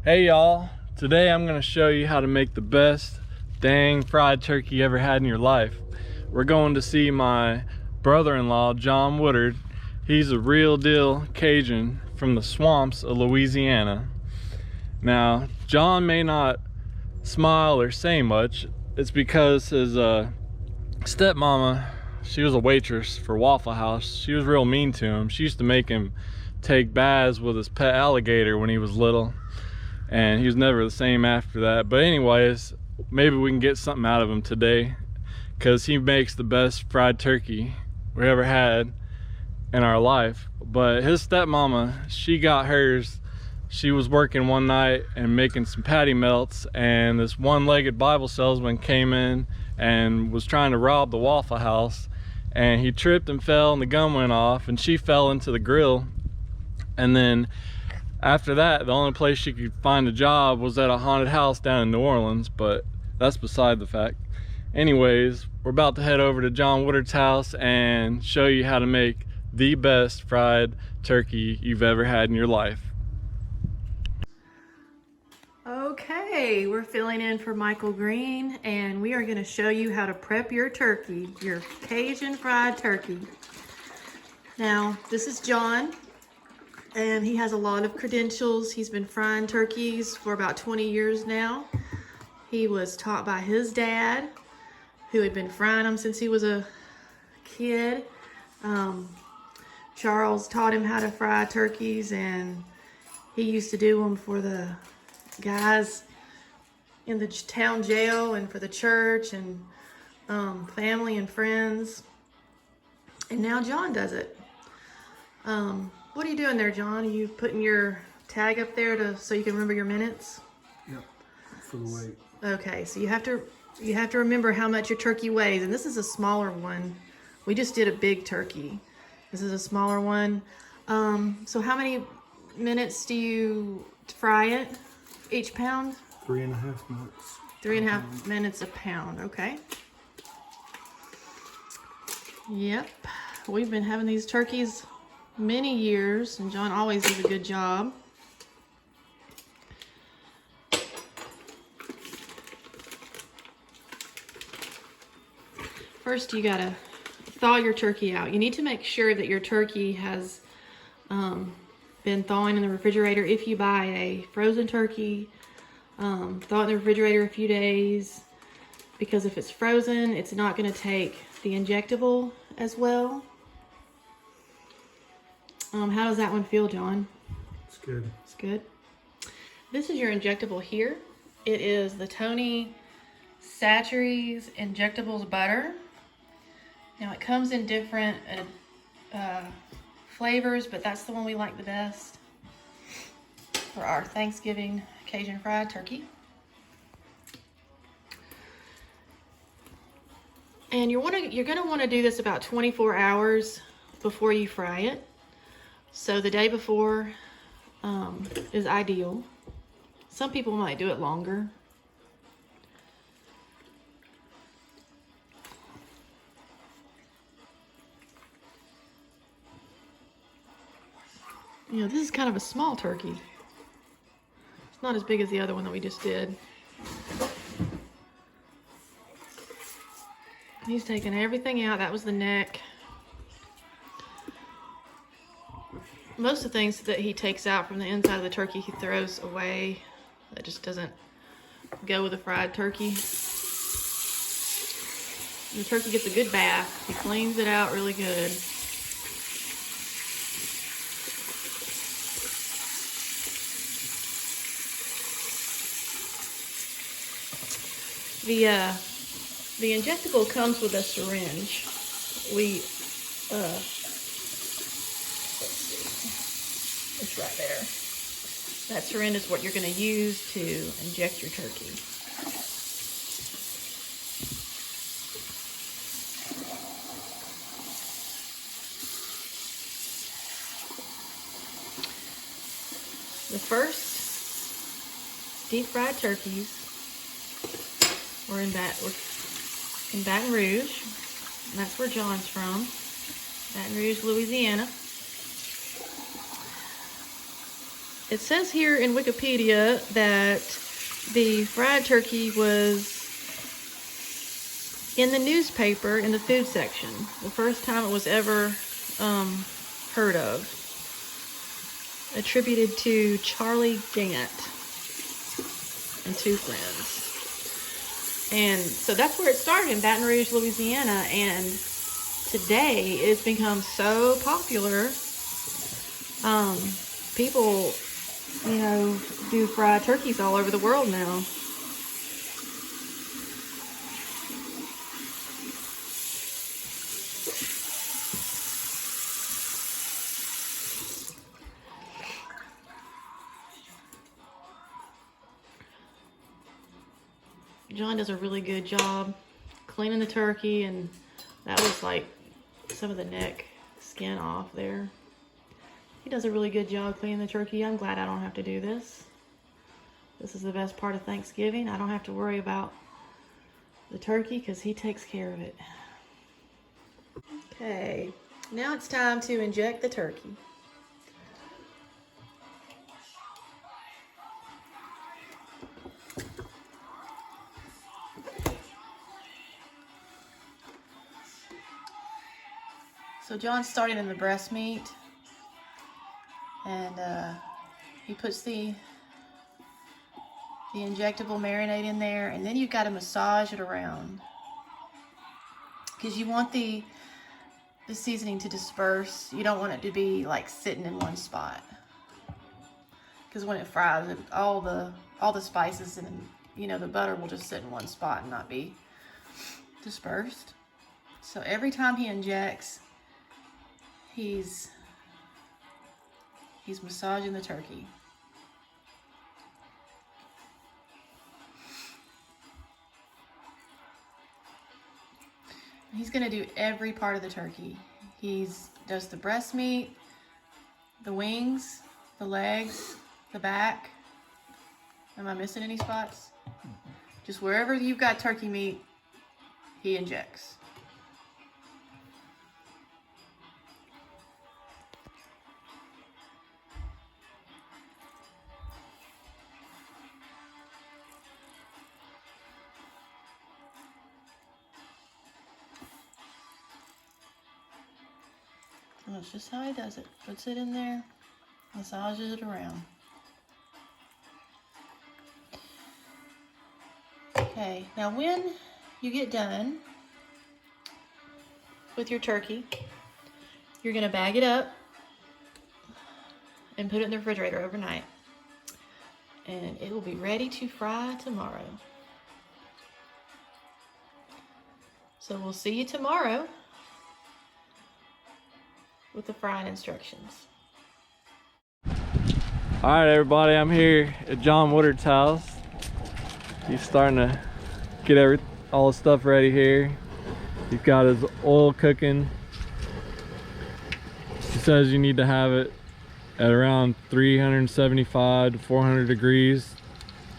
Hey y'all, today I'm going to show you how to make the best dang fried turkey you ever had in your life. We're going to see my brother-in-law, John Woodard. He's a real deal Cajun from the swamps of Louisiana. Now, John may not smile or say much. It's because his stepmama, she was a waitress for Waffle House. She was real mean to him. She used to make him take baths with his pet alligator when he was little, and he was never the same after that. But anyways, maybe we can get something out of him today, because he makes the best fried turkey we ever had in our life. But his stepmama, she got hers. She was working one night and making some patty melts, and this one-legged Bible salesman came in and was trying to rob the Waffle House, and he tripped and fell and the gun went off and she fell into the grill. And then after that, the only place she could find a job was at a haunted house down in New Orleans, but that's beside the fact. Anyways, we're about to head over to John Woodard's house and show you how to make the best fried turkey you've ever had in your life. Okay, we're filling in for Michael Green, and we are going to show you how to prep your turkey, your Cajun fried turkey. Now, this is John, and he has a lot of credentials. He's been frying turkeys for about 20 years now. He was taught by his dad, who had been frying them since he was a kid. Charles taught him how to fry turkeys, and he used to do them for the guys in the town jail and for the church and family and friends. And now John does it. What are you doing there, John? Are you putting your tag up there so you can remember your minutes? Yep, for the weight. Okay, so you have to remember how much your turkey weighs, and this is a smaller one. We just did a big turkey. This is a smaller one. So how many minutes do you fry it? Each pound? 3.5 minutes. 3.5 minutes a pound, okay. Yep, we've been having these turkeys many years, and John always does a good job. First, you gotta thaw your turkey out. You need to make sure that your turkey has been thawing in the refrigerator. If you buy a frozen turkey, thaw it in the refrigerator a few days, because if it's frozen, it's not going to take the injectable as well. How does that one feel, John? It's good. It's good. This is your injectable here. It is the Tony Chachere's Injectables Butter. Now it comes in different flavors, but that's the one we like the best for our Thanksgiving Cajun fried turkey. And you're going to want to do this about 24 hours before you fry it. So the day before is ideal. Some people might do it longer. You know, this is kind of a small turkey. It's not as big as the other one that we just did. He's taking everything out. That was the neck. Most of the things that he takes out from the inside of the turkey, he throws away. That just doesn't go with a fried turkey. The turkey gets a good bath. He cleans it out really good. The injectable comes with a syringe. Let's see. It's right there. That syringe is what you're going to use to inject your turkey. The first deep fried turkeys were in Baton Rouge, and that's where John's from, Baton Rouge, Louisiana. It says here in Wikipedia that the fried turkey was in the newspaper in the food section. The first time it was ever heard of. Attributed to Charlie Gant and two friends. And so that's where it started, in Baton Rouge, Louisiana. And today it's become so popular. People, you know, do fried turkeys all over the world now. John does a really good job cleaning the turkey, and that was like some of the neck skin off there. He does a really good job cleaning the turkey. I'm glad I don't have to do this. This is the best part of Thanksgiving. I don't have to worry about the turkey because he takes care of it. Okay, now it's time to inject the turkey. So John's starting in the breast meat, and he puts the injectable marinade in there, and then you've got to massage it around because you want the seasoning to disperse. You don't want it to be like sitting in one spot, because when it fries, all the spices and, you know, the butter will just sit in one spot and not be dispersed. So every time he injects, he's massaging the turkey. He's gonna do every part of the turkey. He does the breast meat, the wings, the legs, the back. Am I missing any spots? Just wherever you've got turkey meat, he injects. And that's just how he does it. Puts it in there, massages it around. Okay, now when you get done with your turkey, you're gonna bag it up and put it in the refrigerator overnight. And it will be ready to fry tomorrow. So we'll see you tomorrow with the frying instructions. All right, everybody, I'm here at John Woodard's house. He's starting to get all the stuff ready here. He's got his oil cooking. He says you need to have it at around 375 to 400 degrees.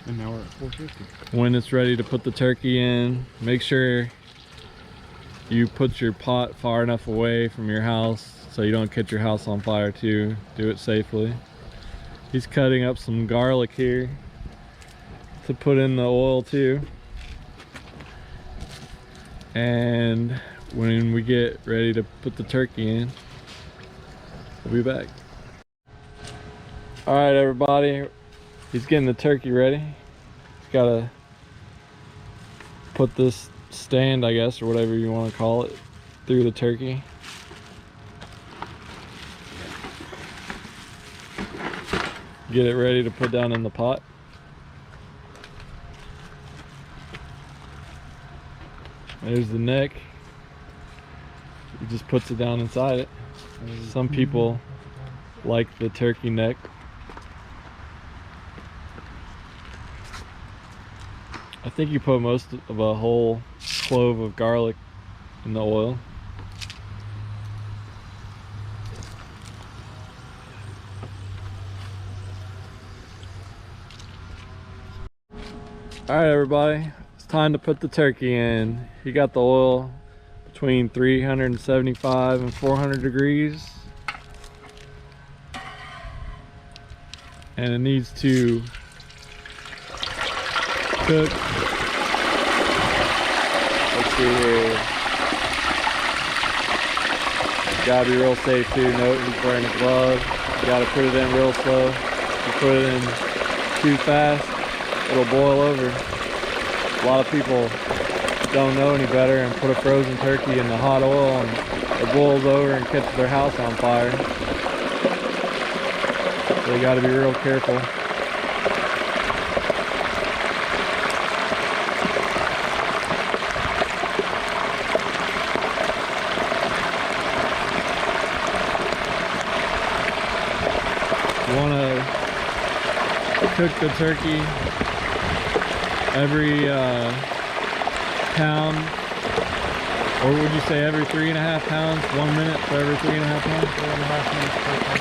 And now we're at 450. When it's ready to put the turkey in, make sure you put your pot far enough away from your house so you don't catch your house on fire too. Do it safely. He's cutting up some garlic here to put in the oil too. And when we get ready to put the turkey in, we'll be back. All right, everybody, he's getting the turkey ready. He's gotta put this stand, I guess, or whatever you want to call it, through the turkey. Get it ready to put down in the pot. There's the neck. He just puts it down inside it. Some people like the turkey neck. I think you put most of a whole clove of garlic in the oil. All right, everybody, it's time to put the turkey in. He got the oil between 375 and 400 degrees. and it needs to cook. Let's see here. Gotta be real safe too. Note he's wearing a glove. You gotta put it in real slow. If you put it in too fast, it'll boil over. A lot of people don't know any better and put a frozen turkey in the hot oil and it boils over and catches their house on fire. So you gotta be real careful. You want to cook the turkey every pound, or would you say every 3.5 pounds? 1 minute for every 3.5 pounds? 3.5 minutes per pound.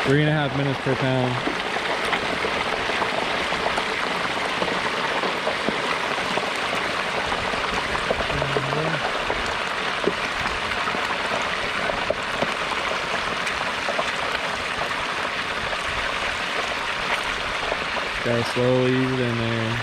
3.5 minutes per pound. Gotta slowly ease it in there.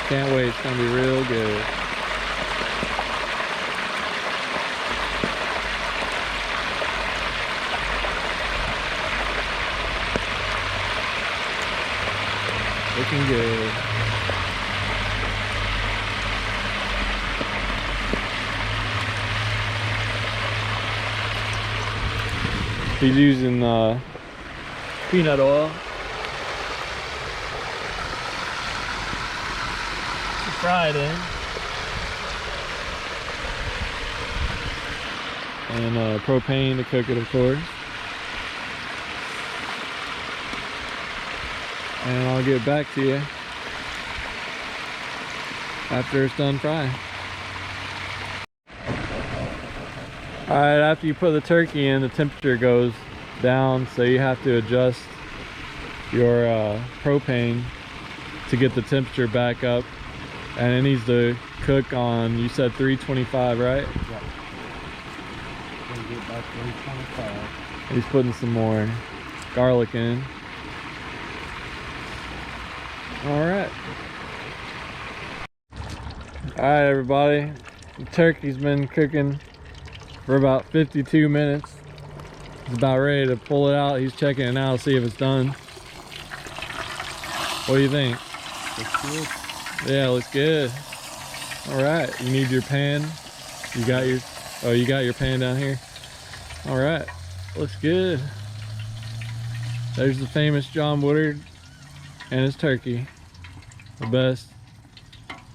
Can't wait, it's gonna be real good. Looking good. He's using peanut oil to fry it in, and propane to cook it, of course. And I'll get back to you after it's done frying. Alright, after you put the turkey in, the temperature goes down, so you have to adjust your propane to get the temperature back up. And it needs to cook on, you said 325, right? Yeah. Gonna get back to 325. He's putting some more garlic in. Alright. Alright, everybody. The turkey's been cooking for about 52 minutes. He's about ready to pull it out. He's checking it now to see if it's done. What do you think? Looks good. Yeah, it looks good. Alright, you need your pan. You got your, oh, you got your pan down here. Alright, looks good. There's the famous John Woodard and his turkey. The best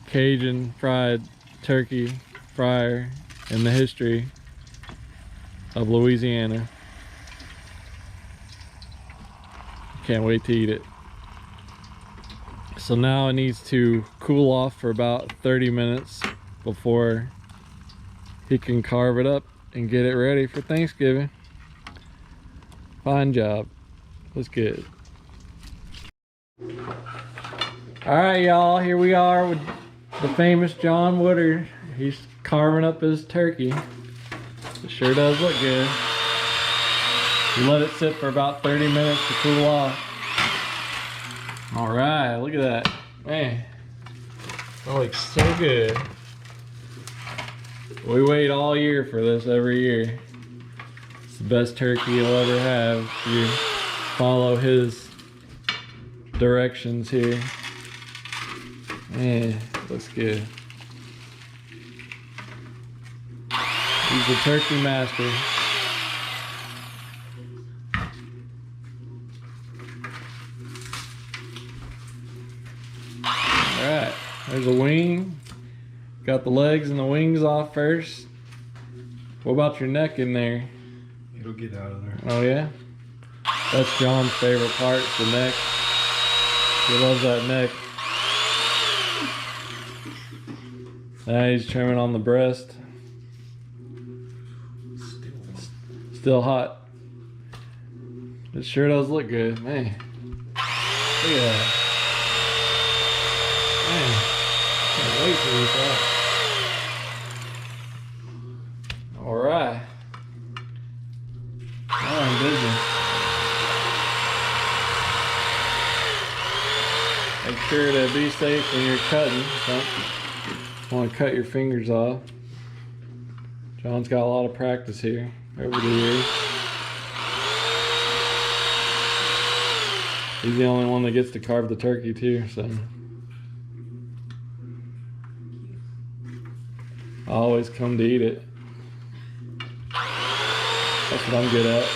Cajun fried turkey fryer in the history of Louisiana. Can't wait to eat it. So now it needs to cool off for about 30 minutes before he can carve it up and get it ready for Thanksgiving. Fine job. Looks good. Alright, y'all, here we are with the famous John Woodard. He's carving up his turkey. It sure does look good. You let it sit for about 30 minutes to cool off. Alright, look at that. Man, that looks so good. We wait all year for this, every year. It's the best turkey you'll ever have if you follow his directions here. Man, looks good. He's the turkey master. Alright, there's a wing. Got the legs and the wings off first. What about your neck in there? It'll get out of there. Oh yeah? That's John's favorite part, the neck. He loves that neck. Now he's trimming on the breast. Still hot. It sure does look good, man. Look at that. Man, can't wait to eat that. All right. Now I'm busy. Make sure to be safe when you're cutting. Don't want to cut your fingers off. John's got a lot of practice here over the years. He's the only one that gets to carve the turkey too, so. I always come to eat it. That's what I'm good at.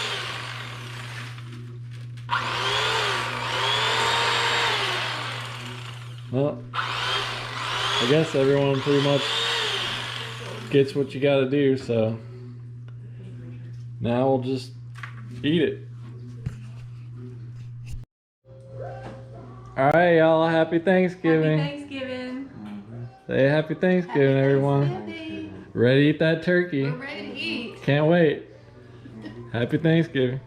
Well, I guess everyone pretty much gets what you gotta do, so now we'll just eat it. Alright, y'all, happy Thanksgiving. Happy Thanksgiving. Say happy Thanksgiving, everyone. Thanksgiving. Ready to eat that turkey. We're ready to eat. Can't wait. Happy Thanksgiving.